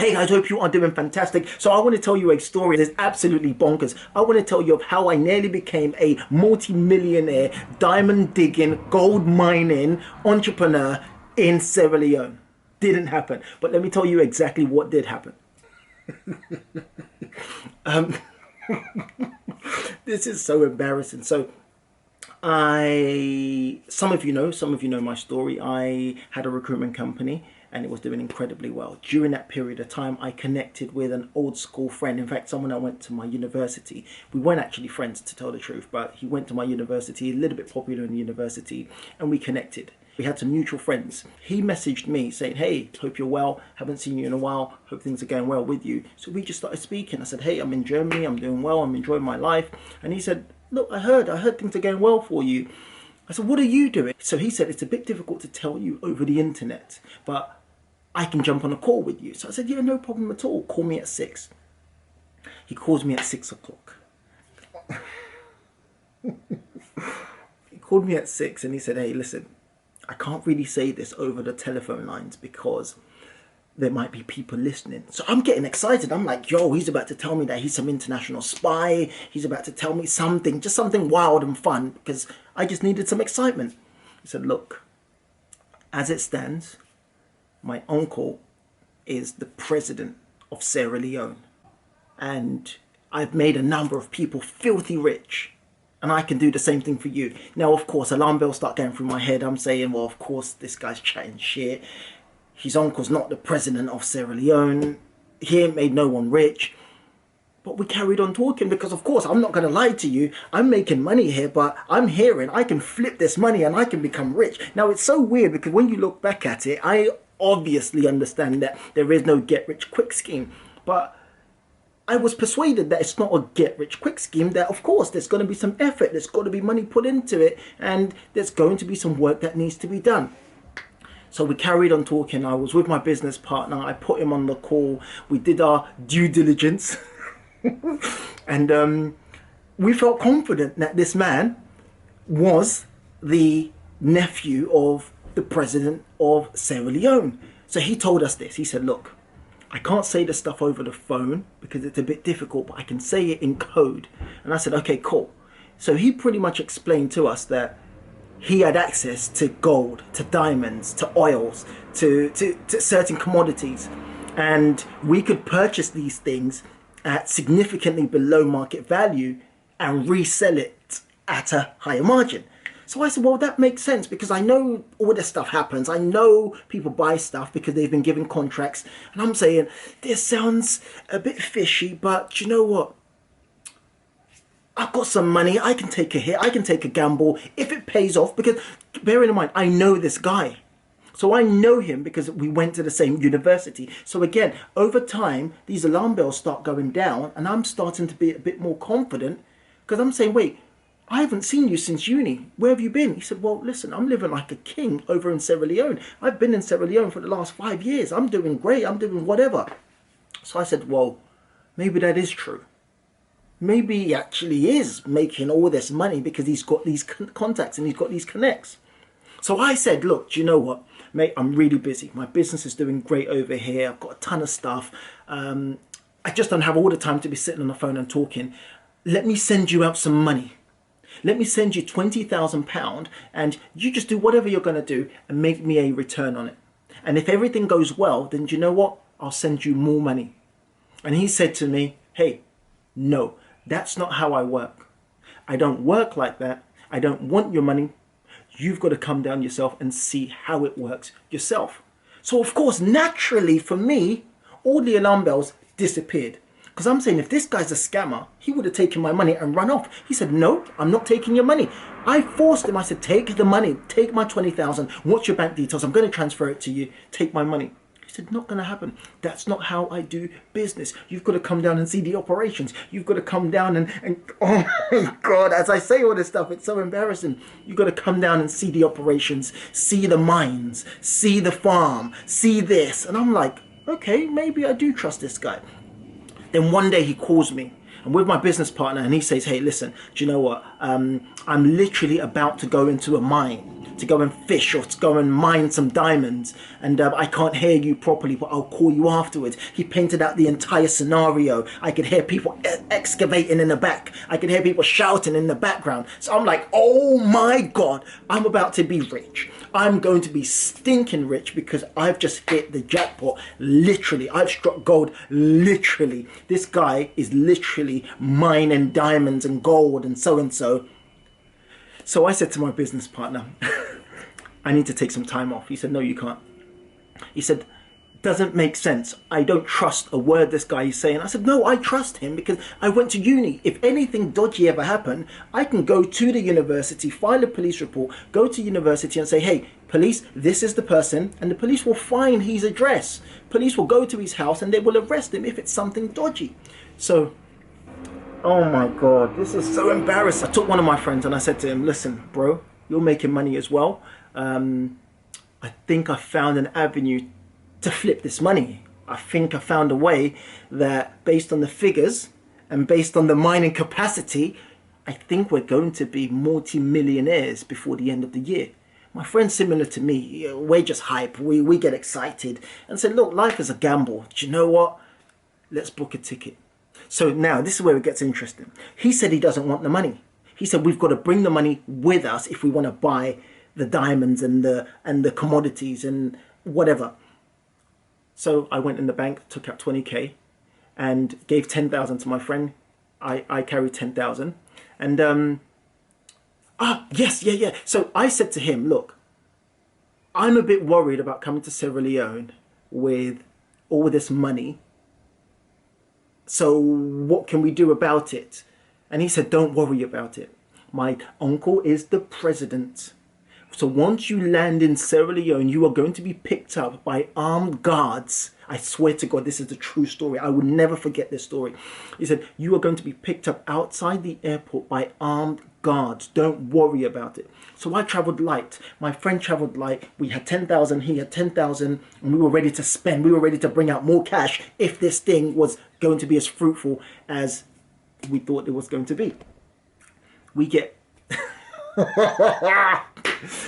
Hey guys, hope you are doing fantastic. So I want to tell you a story that's absolutely bonkers. I want to tell you of how I nearly became a multi-millionaire, diamond digging, gold mining entrepreneur in Sierra Leone. Didn't happen. But let me tell you exactly what did happen. This is so embarrassing. So some of you know my story. I had a recruitment company and it was doing incredibly well. During that period of time, I connected with an old school friend. In fact, someone I went to my university. We weren't actually friends, to tell the truth, but he went to my university, a little bit popular in the university, and we connected. We had some mutual friends. He messaged me saying, hey, hope you're well. Haven't seen you in a while. Hope things are going well with you. So we just started speaking. I said, hey, I'm in Germany. I'm doing well. I'm enjoying my life. And he said, look, I heard things are going well for you. I said, what are you doing? So he said, it's a bit difficult to tell you over the internet, but I can jump on a call with you. So I said, yeah, no problem at all. Call me at 6. He calls me at 6 o'clock. He called me at 6 and he said, hey, listen, I can't really say this over the telephone lines because there might be people listening. So I'm getting excited. I'm like, yo, he's about to tell me that he's some international spy. He's about to tell me something, just something wild and fun, because I just needed some excitement. He said, look, as it stands, my uncle is the president of Sierra Leone. And I've made a number of people filthy rich. And I can do the same thing for you. Now, of course, alarm bells start going through my head. I'm saying, well, of course, this guy's chatting shit. His uncle's not the president of Sierra Leone. He ain't made no one rich. But we carried on talking because, of course, I'm not going to lie to you. I'm making money here, but I'm hearing I can flip this money and I can become rich. Now, it's so weird because when you look back at it, I obviously understand that there is no get-rich-quick scheme. But I was persuaded that it's not a get-rich-quick scheme, that of course there's going to be some effort, there's got to be money put into it, and there's going to be some work that needs to be done. So we carried on talking. I was with my business partner. I put him on the call. We did our due diligence. And we felt confident that this man was the nephew of the president of Sierra Leone. So he told us this. He said, look, I can't say the stuff over the phone because it's a bit difficult, but I can say it in code. And I said, okay, cool. So he pretty much explained to us that he had access to gold, to diamonds, to oils, to certain commodities. And we could purchase these things at significantly below market value and resell it at a higher margin. So I said, well, that makes sense because I know all this stuff happens. I know people buy stuff because they've been given contracts. And I'm saying, this sounds a bit fishy, but you know what? I've got some money. I can take a hit. I can take a gamble if it pays off, because bearing in mind, I know this guy. So I know him because we went to the same university. So again, over time, these alarm bells start going down and I'm starting to be a bit more confident because I'm saying, wait, I haven't seen you since uni. Where have you been? He said, well, listen, I'm living like a king over in Sierra Leone. I've been in Sierra Leone for the last 5 years. I'm doing great. I'm doing whatever. So I said, well, maybe that is true. Maybe he actually is making all this money because he's got these contacts and he's got these connects. So I said, look, do you know what, mate, I'm really busy. My business is doing great over here. I've got a ton of stuff. I just don't have all the time to be sitting on the phone and talking. Let me send you out some money. Let me send you £20,000 and you just do whatever you're going to do and make me a return on it. And if everything goes well, then do you know what? I'll send you more money. And he said to me, hey, no, that's not how I work. I don't work like that. I don't want your money. You've got to come down yourself and see how it works yourself. So of course, naturally for me, all the alarm bells disappeared. Because I'm saying, if this guy's a scammer, he would have taken my money and run off. He said, no, I'm not taking your money. I forced him. I said, take the money, take my 20,000. What's your bank details? I'm going to transfer it to you. Take my money. He said, not going to happen. That's not how I do business. You've got to come down and see the operations. You've got to come down and oh my God, as I say all this stuff, it's so embarrassing. You've got to come down and see the operations, see the mines, see the farm, see this. And I'm like, okay, maybe I do trust this guy. Then one day he calls me. I'm with my business partner and he says, hey, listen, do you know what? I'm literally about to go into a mine to go and fish or to go and mine some diamonds, and I can't hear you properly, but I'll call you afterwards. He painted out the entire scenario. I could hear people excavating in the back. I could hear people shouting in the background. So I'm like, oh my God, I'm about to be rich. I'm going to be stinking rich because I've just hit the jackpot. Literally, I've struck gold. Literally, this guy is literally mining diamonds and gold and so and so. So I said to my business partner, I need to take some time off. He said, no, you can't. He said, doesn't make sense. I don't trust a word this guy is saying. I said, no, I trust him because I went to uni. If anything dodgy ever happened, I can go to the university, file a police report, go to university and say, hey, police, this is the person, and the police will find his address. Police will go to his house and they will arrest him if it's something dodgy. So, oh my God, this is so embarrassing. I took one of my friends and I said to him, listen, bro, you're making money as well. I think I found an avenue to flip this money. I think I found a way that based on the figures and based on the mining capacity, I think we're going to be multi-millionaires before the end of the year. My friend's similar to me. We're just hype. We get excited and say, look, life is a gamble. Do you know what? Let's book a ticket. So now this is where it gets interesting. He said he doesn't want the money. He said we've got to bring the money with us if we want to buy the diamonds and the commodities and whatever. So I went in the bank, took out 20k and gave 10,000 to my friend. I carried 10,000 and yes, yeah. So I said to him, look, I'm a bit worried about coming to Sierra Leone with all this money. So what can we do about it? And he said, don't worry about it. My uncle is the president. So once you land in Sierra Leone, you are going to be picked up by armed guards. I swear to God, this is the true story. I will never forget this story. He said, you are going to be picked up outside the airport by armed guards. Don't worry about it. So I traveled light. My friend traveled light. We had 10,000, he had 10,000, and we were ready to spend. We were ready to bring out more cash if this thing was going to be as fruitful as we thought it was going to be. We get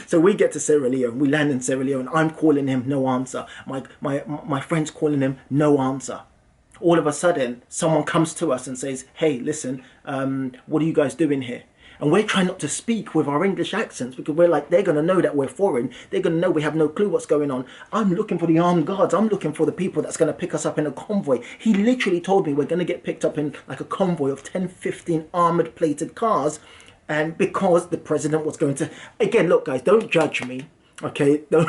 so we get to Sierra Leone. We land in Sierra Leone. I'm calling him, no answer. My friend's calling him, no answer. All of a sudden, someone comes to us and says, hey, listen, what are you guys doing here? And we're trying not to speak with our English accents because we're like, they're going to know that we're foreign. They're going to know we have no clue what's going on. I'm looking for the armed guards. I'm looking for the people that's going to pick us up in a convoy. He literally told me we're going to get picked up in like a convoy of 10, 15 armored plated cars. And because the president was going to, again, look, guys, don't judge me. Okay, do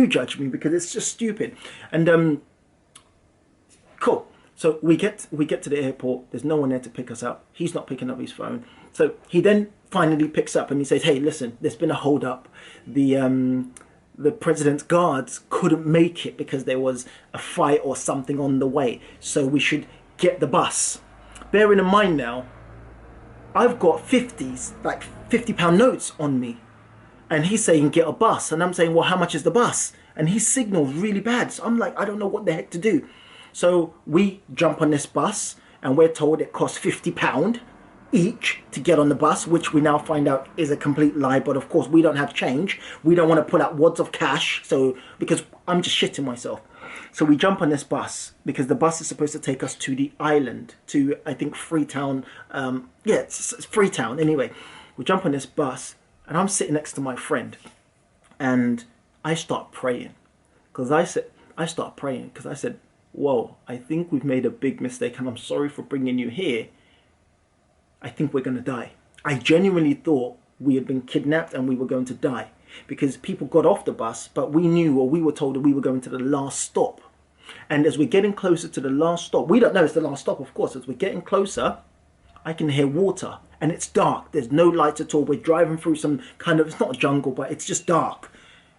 judge me because it's just stupid. And cool. So we get to the airport. There's no one there to pick us up. He's not picking up his phone. So he then finally picks up and he says, "Hey, listen, there's been a hold up. The president's guards couldn't make it because there was a fight or something on the way. So we should get the bus." Bearing in mind now, I've got 50s, like £50 notes on me. And he's saying, get a bus. And I'm saying, well, how much is the bus? And he signals really bad. So I'm like, I don't know what the heck to do. So we jump on this bus and we're told it costs £50 each to get on the bus, which we now find out is a complete lie. But of course, we don't have change. We don't want to pull out wads of cash. So because I'm just shitting myself. So we jump on this bus because the bus is supposed to take us to the island, to, I think, Freetown. It's Freetown. Anyway, we jump on this bus and I'm sitting next to my friend and I start praying because I said, whoa, I think we've made a big mistake and I'm sorry for bringing you here. I think we're going to die. I genuinely thought we had been kidnapped and we were going to die. Because people got off the bus, but we knew, or we were told, that we were going to the last stop. And as we're getting closer to the last stop, we don't know it's the last stop, of course. As we're getting closer, I can hear water. And it's dark. There's no lights at all. We're driving through some kind of, it's not a jungle, but it's just dark.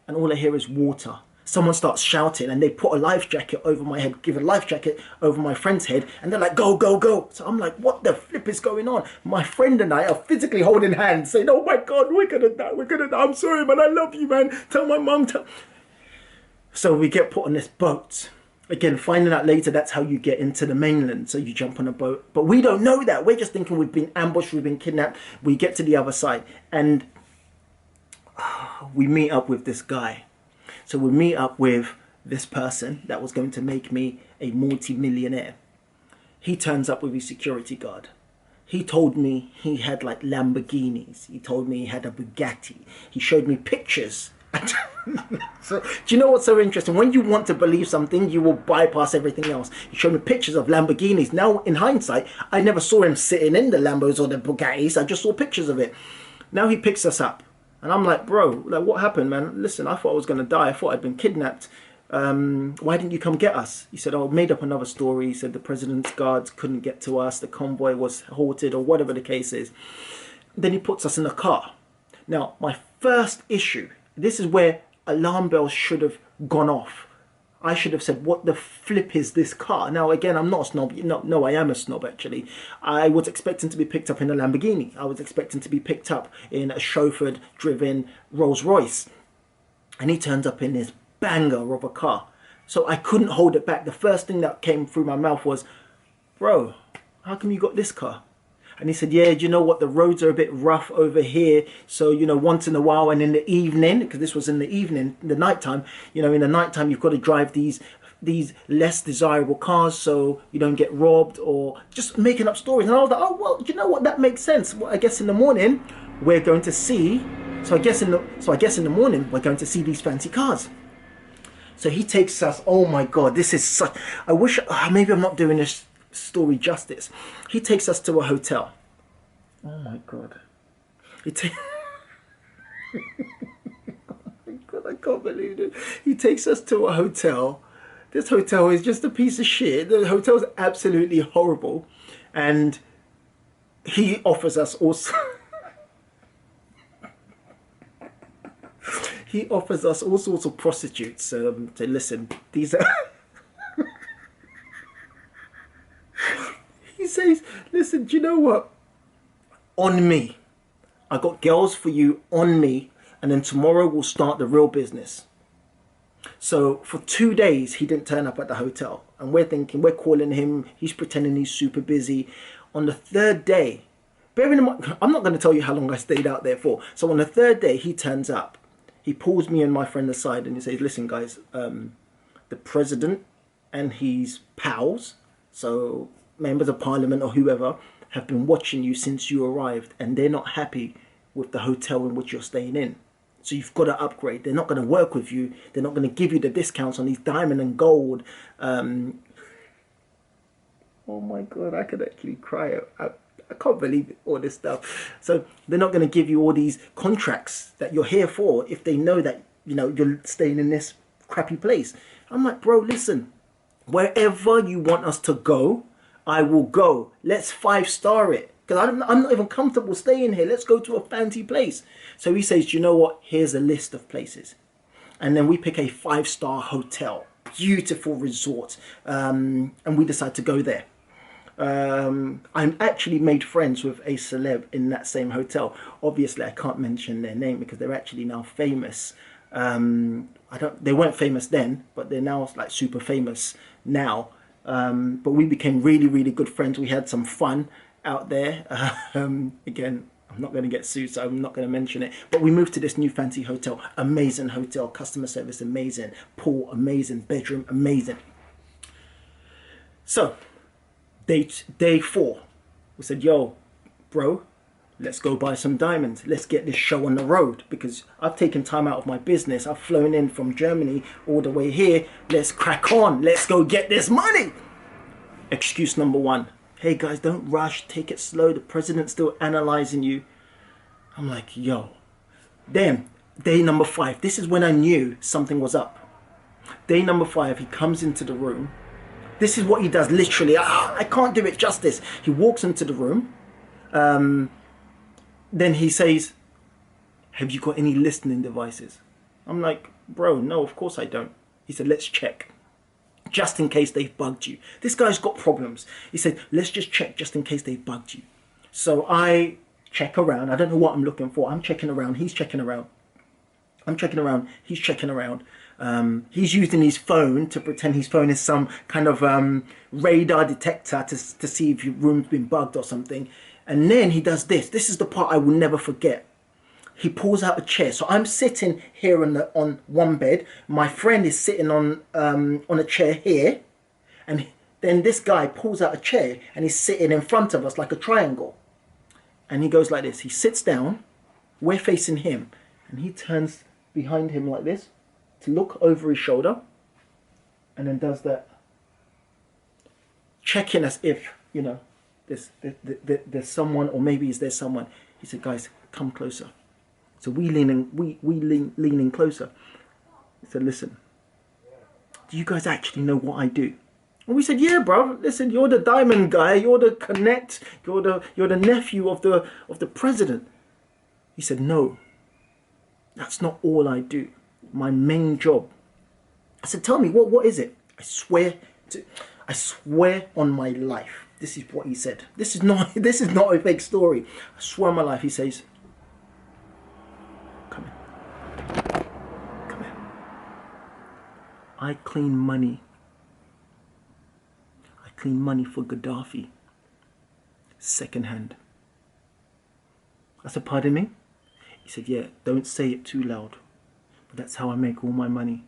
And all I hear is water. Someone starts shouting and they put a life jacket over my head, give a life jacket over my friend's head. And they're like, go, go, go. So I'm like, what the flip is going on? My friend and I are physically holding hands saying, oh my God, we're going to die. We're going to die. I'm sorry, man. I love you, man. Tell my mum. So we get put on this boat. Again, finding out later, that's how you get into the mainland. So you jump on a boat. But we don't know that. We're just thinking we've been ambushed. We've been kidnapped. We get to the other side. And we meet up with this guy. So we meet up with this person that was going to make me a multi-millionaire. He turns up with his security guard. He told me he had like Lamborghinis. He told me he had a Bugatti. He showed me pictures. So, do you know what's so interesting? When you want to believe something, you will bypass everything else. He showed me pictures of Lamborghinis. Now, in hindsight, I never saw him sitting in the Lambos or the Bugattis. I just saw pictures of it. Now he picks us up. And I'm like, bro, like, what happened, man? Listen, I thought I was going to die. I thought I'd been kidnapped. Why didn't you come get us? He said, oh, made up another story. He said the president's guards couldn't get to us. The convoy was halted or whatever the case is. Then he puts us in a car. Now, my first issue, this is where alarm bells should have gone off. I should have said, what the flip is this car? Now, again, I'm not a snob. No, I am a snob, actually. I was expecting to be picked up in a Lamborghini. I was expecting to be picked up in a chauffeured-driven Rolls Royce. And he turns up in this banger of a car. So I couldn't hold it back. The first thing that came through my mouth was, bro, how come you got this car? And he said, yeah, do you know what? The roads are a bit rough over here. So, you know, once in a while and in the evening, because this was in the evening, in the nighttime, you know, in the nighttime, you've got to drive these less desirable cars so you don't get robbed, or just making up stories. And I was like, oh, well, you know what? That makes sense. Well, I guess in the morning we're going to see. So I guess in the morning we're going to see these fancy cars. So he takes us. Oh my God, this is such. I wish maybe I'm not doing this story justice. He takes us to a hotel. Oh my God. Oh my God, I can't believe it. He takes us to a hotel. This hotel is just a piece of shit. The hotel is absolutely horrible. And he offers us also he offers us all sorts of prostitutes. Say, listen, these are he says, listen, do you know what? On me. I got girls for you on me. And then tomorrow we'll start the real business. So for 2 days, he didn't turn up at the hotel. And we're thinking, we're calling him. He's pretending he's super busy. On the third day, bearing in mind, I'm not going to tell you how long I stayed out there for. So on the third day, he turns up. He pulls me and my friend aside and he says, listen, guys, the president and his pals, so members of parliament or whoever, have been watching you since you arrived, and they're not happy with the hotel in which you're staying in. So you've got to upgrade. They're not going to work with you. They're not going to give you the discounts on these diamond and gold. Oh my God, I could actually cry. I can't believe all this stuff. So they're not going to give you all these contracts that you're here for if they know that, you know, you're staying in this crappy place. I'm like, bro, listen, wherever you want us to go, I will go. Let's 5-star it. Because I'm not even comfortable staying here. Let's go to a fancy place. So he says, do you know what? Here's a list of places. And then we pick a 5-star hotel. Beautiful resort. And we decide to go there. I'm actually made friends with a celeb in that same hotel. Obviously, I can't mention their name because they're actually now famous. They weren't famous then, but they're now like super famous now. But we became really, really good friends. We had some fun out there. Again, I'm not going to get sued, so I'm not going to mention it. But we moved to this new fancy hotel. Amazing hotel. Customer service amazing. Pool amazing. Bedroom amazing. So, day 4. We said, yo, bro, let's go buy some diamonds. Let's get this show on the road, because I've taken time out of my business. I've flown in from Germany all the way here. Let's crack on. Let's go get this money. Excuse number 1. Hey guys, don't rush. Take it slow. The president's still analyzing you. I'm like, yo. Then, day number 5. This is when I knew something was up. Day number 5, he comes into the room. This is what he does, literally. I can't do it justice. He walks into the room. Then he says, have you got any listening devices? I'm like, bro, no, of course I don't. He said, let's check. Just in case they've bugged you. This guy's got problems. He said, let's just check just in case they've bugged you. So I check around. I don't know what I'm looking for. I'm checking around. He's checking around. I'm checking around. He's checking around. He's using his phone to pretend his phone is some kind of radar detector to see if your room's been bugged or something. And then he does this. This is the part I will never forget. he pulls out a chair. So I'm sitting here on one bed. My friend is sitting on a chair here, and then this guy pulls out a chair and he's sitting in front of us like a triangle. And he goes like this. He sits down. We're facing him, and he turns behind him like this to look over his shoulder, and then does that, checking as if, you know, there's someone, or maybe is there someone. He said, guys, come closer. So we lean in closer. He said, listen, do you guys actually know what I do? And we said, yeah, bro. Listen, you're the diamond guy. You're the connect. You're the nephew of the president. He said, no, that's not all I do. My main job. I said, tell me, what is it? I swear on my life. This is what he said. This is not a fake story. I swear on my life. He says, come here. Come here. I clean money. I clean money for Gaddafi. Secondhand. I said, pardon me? He said, yeah, don't say it too loud. But that's how I make all my money.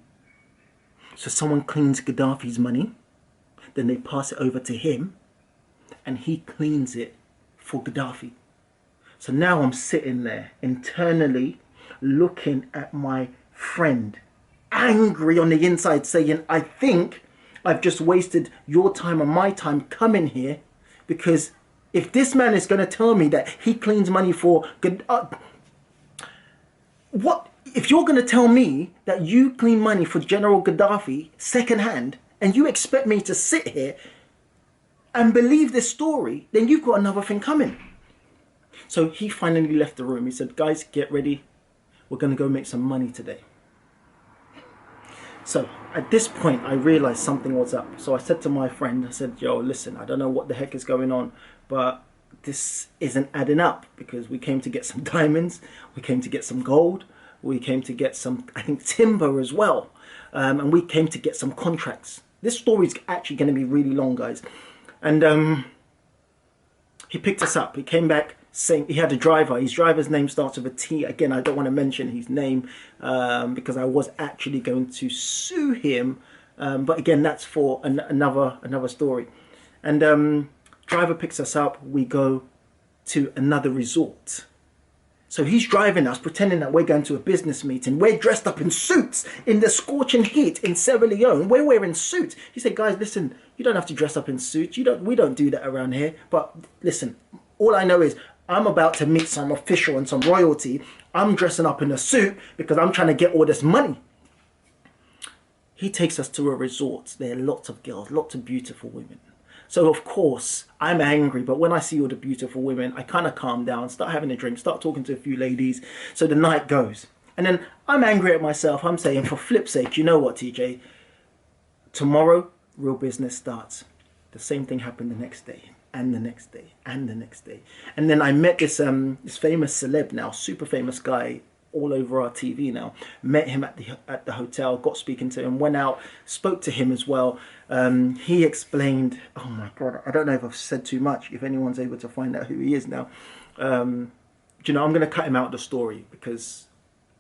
So someone cleans Gaddafi's money, then they pass it over to him, and he cleans it for Gaddafi. So now I'm sitting there internally looking at my friend, angry on the inside, saying, I think I've just wasted your time and my time coming here, because if this man is going to tell me that he cleans money for Gaddafi, what if you're going to tell me that you clean money for General Gaddafi secondhand, and you expect me to sit here and believe this story, then you've got another thing coming. So he finally left the room. He said, guys, get ready. We're going to go make some money today. So at this point, I realized something was up. So I said to my friend, I said, yo, listen, I don't know what the heck is going on, but this isn't adding up, because we came to get some diamonds. We came to get some gold. We came to get some, I think, timber as well. And we came to get some contracts. This story is actually going to be really long, guys. And he picked us up. He came back saying he had a driver. His driver's name starts with a T. Again, I don't want to mention his name because I was actually going to sue him. But again, that's for another story. And driver picks us up. We go to another resort. So he's driving us, pretending that we're going to a business meeting. We're dressed up in suits in the scorching heat in Sierra Leone. We're wearing suits. He said, guys, listen, you don't have to dress up in suits. We don't do that around here. But listen, all I know is I'm about to meet some official and some royalty. I'm dressing up in a suit because I'm trying to get all this money. He takes us to a resort. There are lots of girls, lots of beautiful women. So, of course, I'm angry, but when I see all the beautiful women, I kind of calm down, start having a drink, start talking to a few ladies. So the night goes. And then I'm angry at myself. I'm saying, for flip's sake, you know what, TJ? Tomorrow, real business starts. The same thing happened the next day, and the next day, and the next day. And then I met this famous celeb now, super famous guy, all over our TV now. Met him at the hotel, got speaking to him, went out, spoke to him as well. He explained, oh my God, I don't know if I've said too much, if anyone's able to find out who he is now. You know, I'm going to cut him out of the story because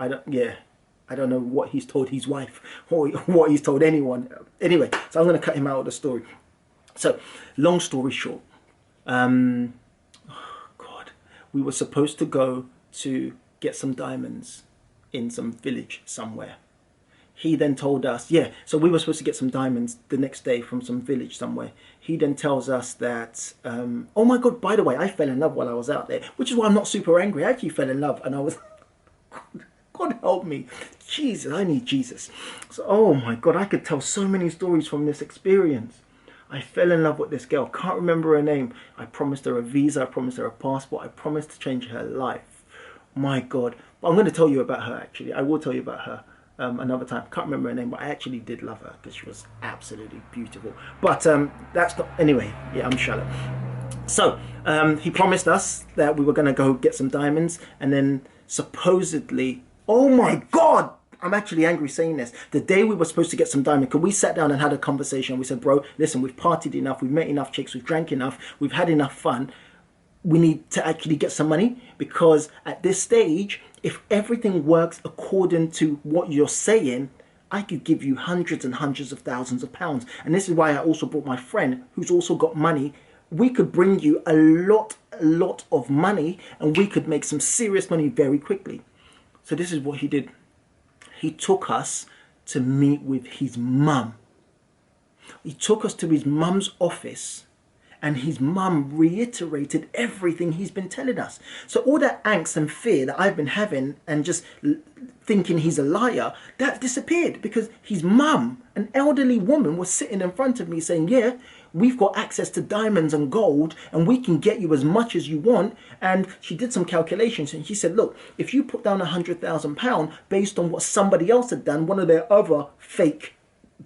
I don't know what he's told his wife or what he's told anyone. Anyway, so I'm going to cut him out of the story. So, long story short, oh God, we were supposed to go to get some diamonds in some village somewhere. He then told us, yeah, so we were supposed to get some diamonds the next day from some village somewhere. He then tells us that, oh my God, by the way, I fell in love while I was out there, which is why I'm not super angry. I actually fell in love, and I was, God help me. Jesus, I need Jesus. So, oh my God, I could tell so many stories from this experience. I fell in love with this girl, can't remember her name. I promised her a visa, I promised her a passport, I promised to change her life. My God. But I'm going to tell you about her, actually. I will tell you about her another time. Can't remember her name, but I actually did love her because she was absolutely beautiful. But that's not... Anyway, yeah, I'm shallow. So, he promised us that we were going to go get some diamonds, and then supposedly... Oh my God! I'm actually angry saying this. The day we were supposed to get some diamonds, because we sat down and had a conversation. We said, bro, listen, we've partied enough, we've met enough chicks, we've drank enough, we've had enough fun. We need to actually get some money, because at this stage, if everything works according to what you're saying, I could give you hundreds and hundreds of thousands of pounds. And this is why I also brought my friend who's also got money. We could bring you a lot of money, and we could make some serious money very quickly. So this is what he did. He took us to meet with his mum. He took us to his mum's office, and his mum reiterated everything he's been telling us. So all that angst and fear that I've been having and just thinking he's a liar, that disappeared, because his mum, an elderly woman, was sitting in front of me saying, yeah, we've got access to diamonds and gold, and we can get you as much as you want. And she did some calculations, and she said, look, if you put down £100,000 based on what somebody else had done, one of their other fake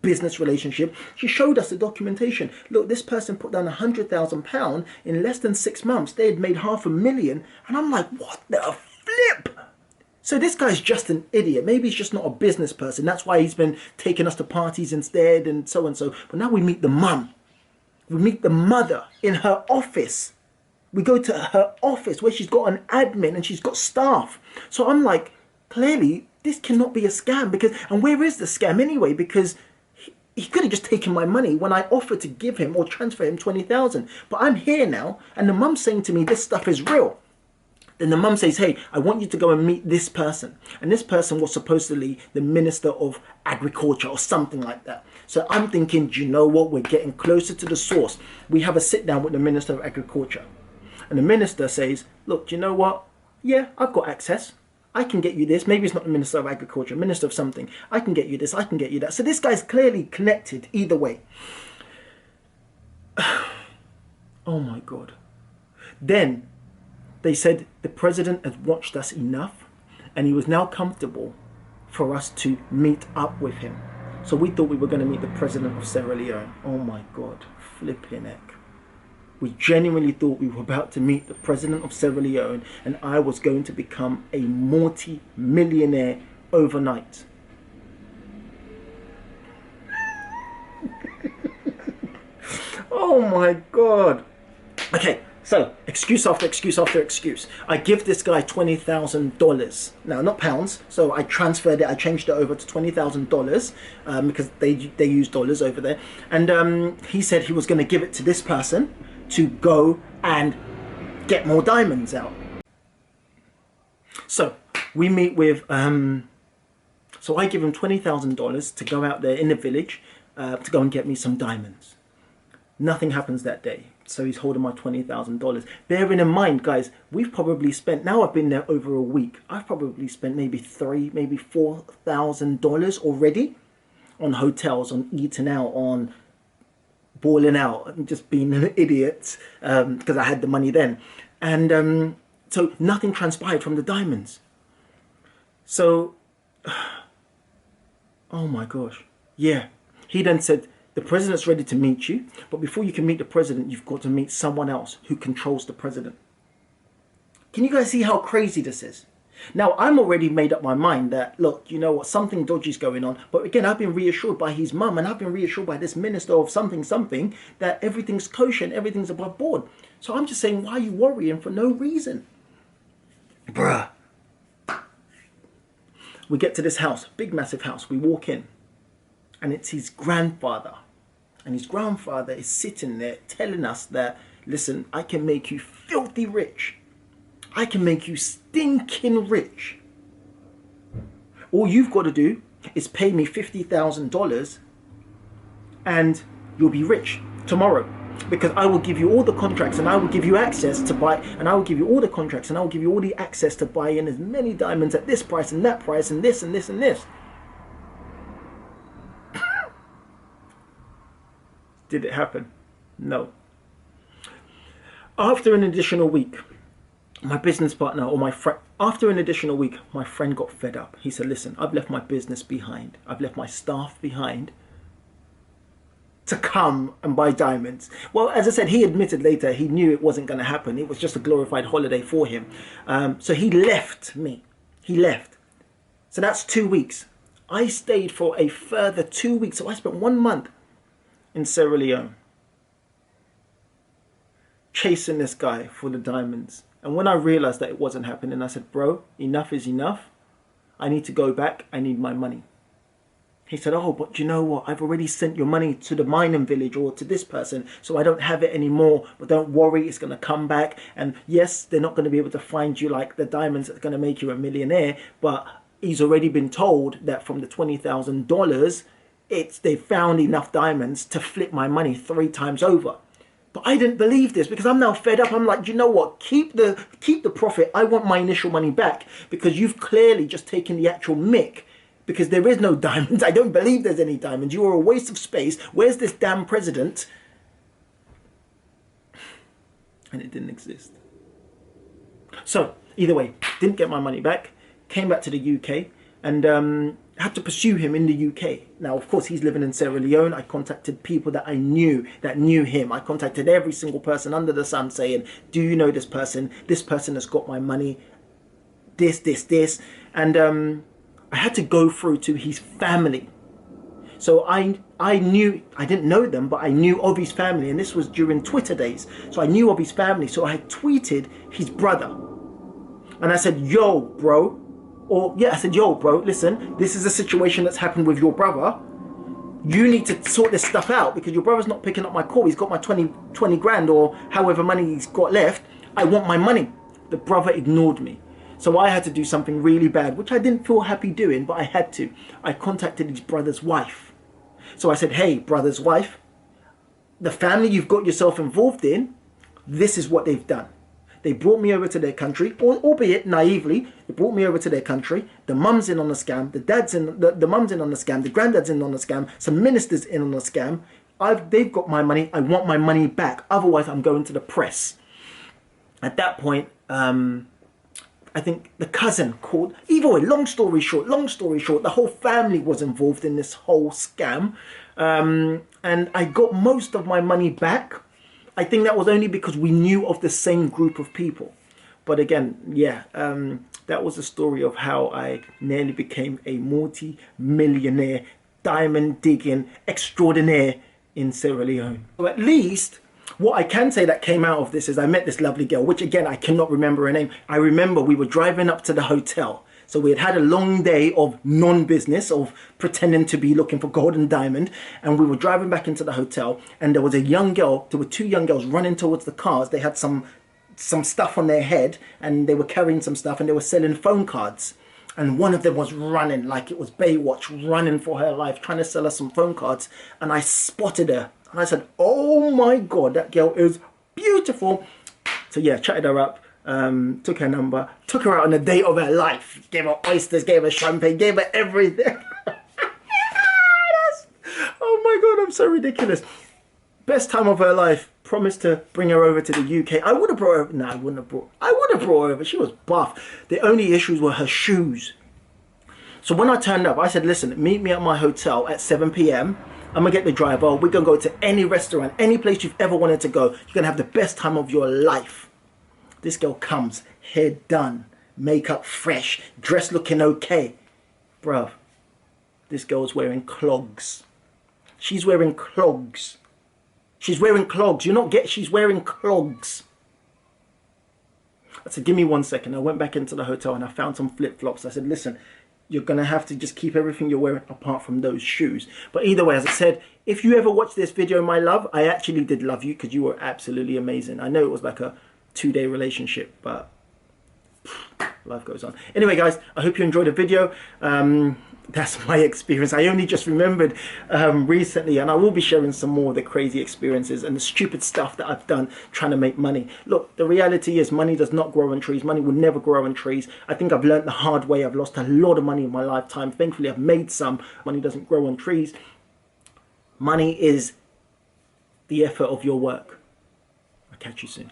business relationship, she showed us the documentation. Look, this person put down £100,000 in less than 6 months. They had made $500,000, and I'm like, what the flip? So this guy's just an idiot. Maybe he's just not a business person. That's why he's been taking us to parties instead, and so and so. But now we meet the mum. We meet the mother in her office. We go to her office where she's got an admin and she's got staff. So I'm like, clearly this cannot be a scam, because, and where is the scam anyway? Because he could have just taken my money when I offered to give him or transfer him 20,000. But I'm here now, and the mum's saying to me, this stuff is real. Then the mum says, hey, I want you to go and meet this person. And this person was supposedly the Minister of Agriculture or something like that. So I'm thinking, do you know what? We're getting closer to the source. We have a sit down with the Minister of Agriculture. And the minister says, look, do you know what? Yeah, I've got access. I can get you this. Maybe it's not the Minister of Agriculture, Minister of something. I can get you this. I can get you that. So this guy's clearly connected either way. Oh my God. Then they said the president has watched us enough, and he was now comfortable for us to meet up with him. So we thought we were going to meet the president of Sierra Leone. Oh my God, flipping heck. We genuinely thought we were about to meet the president of Sierra Leone, and I was going to become a multi-millionaire overnight. Oh my God. Okay, so excuse after excuse after excuse. I give this guy $20,000. Now, not pounds. So I transferred it. I changed it over to $20,000 because they use dollars over there. And he said he was going to give it to this person to go and get more diamonds out. So we meet with, so I give him $20,000 to go out there in the village to go and get me some diamonds. Nothing happens that day. So he's holding my $20,000. Bearing in mind, guys, we've probably spent, now I've been there over a week, I've probably spent maybe maybe $4,000 already on hotels, on eating out, on balling out, and just being an idiot because I had the money then. And so nothing transpired from the diamonds. So, oh my gosh. Yeah. He then said, the president's ready to meet you, but before you can meet the president, you've got to meet someone else who controls the president. Can you guys see how crazy this is? Now, I'm already made up my mind that, look, you know what, something dodgy is going on. But again, I've been reassured by his mum, and I've been reassured by this minister of something, that everything's kosher and everything's above board. So I'm just saying, why are you worrying for no reason? Bruh. We get to this house, big, massive house. We walk in, and it's his grandfather. And his grandfather is sitting there telling us that, listen, I can make you filthy rich. I can make you stinking rich. All you've got to do is pay me $50,000 and you'll be rich tomorrow. Because I will give you all the contracts, and I will give you access to buy, and I will give you all the contracts, and I will give you all the access to buy in as many diamonds at this price and that price and this and this and this. Did it happen? No. After an additional week, my business partner or my friend, after an additional week, my friend got fed up. He said, listen, I've left my business behind. I've left my staff behind to come and buy diamonds. Well, as I said, he admitted later he knew it wasn't going to happen. It was just a glorified holiday for him. So he left me. He left. So that's 2 weeks. I stayed for a further 2 weeks. So I spent 1 month in Sierra Leone chasing this guy for the diamonds. And when I realized that it wasn't happening, I said, bro, enough is enough. I need to go back. I need my money. He said, oh, but you know what? I've already sent your money to the mining village or to this person, so I don't have it anymore. But don't worry, it's going to come back. And yes, they're not going to be able to find you like the diamonds that's going to make you a millionaire. But he's already been told that from the $20,000, they found enough diamonds to flip my money 3 times over. But I didn't believe this because I'm now fed up. I'm like, you know what? Keep the profit. I want my initial money back because you've clearly just taken the actual mick. Because there is no diamonds. I don't believe there's any diamonds. You are a waste of space. Where's this damn president? And it didn't exist. So, either way, didn't get my money back. Came back to the UK and had to pursue him in the UK. Now, of course, he's living in Sierra Leone. I contacted people that I knew that knew him. I contacted every single person under the sun saying, do you know this person? This person has got my money. This. And I had to go through to his family. So I knew, I didn't know them, but I knew of his family. And this was during Twitter days. So I knew of his family. So I tweeted his brother. And I said, yo, bro. I said, yo, bro, listen, this is a situation that's happened with your brother. You need to sort this stuff out because your brother's not picking up my call. He's got my 20 grand or however money he's got left. I want my money. The brother ignored me. So I had to do something really bad, which I didn't feel happy doing, but I had to. I contacted his brother's wife. So I said, hey, brother's wife, the family you've got yourself involved in, this is what they've done. They brought me over to their country, albeit naively, they brought me over to their country. The mum's in on the scam, the mum's in on the scam, the granddad's in on the scam, some ministers in on the scam. They've got my money, I want my money back. Otherwise, I'm going to the press. At that point, I think the cousin called. Either way, long story short, the whole family was involved in this whole scam. And I got most of my money back. I think that was only because we knew of the same group of people. But again, yeah, that was the story of how I nearly became a multi-millionaire, diamond digging extraordinaire in Sierra Leone. So at least what I can say that came out of this is I met this lovely girl, which again, I cannot remember her name. I remember we were driving up to the hotel. So we had a long day of non-business, of pretending to be looking for gold and diamond. And we were driving back into the hotel and there was a young girl, there were 2 young girls running towards the cars. They had some stuff on their head and they were carrying some stuff and they were selling phone cards. And one of them was running like it was Baywatch, running for her life, trying to sell us some phone cards. And I spotted her. And I said, oh my God, that girl is beautiful. So yeah, chatted her up, took her number, took her out on a date of her life. Gave her oysters, gave her champagne, gave her everything. Oh my God, I'm so ridiculous. Best time of her life. Promised to bring her over to the UK. I would have brought her over. No, I would have brought her over. She was buff. The only issues were her shoes. So when I turned up, I said, listen, meet me at my hotel at 7 p.m. I'm going to get the driver. We're going to go to any restaurant, any place you've ever wanted to go. You're going to have the best time of your life. This girl comes, hair done, makeup fresh, dress looking okay. Bruv, this girl's wearing clogs. She's wearing clogs. She's wearing clogs. She's wearing clogs. I said, give me 1 second. I went back into the hotel and I found some flip-flops. I said, listen, you're going to have to just keep everything you're wearing apart from those shoes. But either way, as I said, if you ever watch this video, my love, I actually did love you because you were absolutely amazing. I know it was like a 2-day relationship, but life goes on. Anyway, guys, I hope you enjoyed the video. That's my experience. I only just remembered recently, and I will be sharing some more of the crazy experiences and the stupid stuff that I've done trying to make money. Look, the reality is money does not grow on trees. Money will never grow on trees. I think I've learned the hard way. I've lost a lot of money in my lifetime. Thankfully, I've made some. Money doesn't grow on trees. Money is the effort of your work. I'll catch you soon.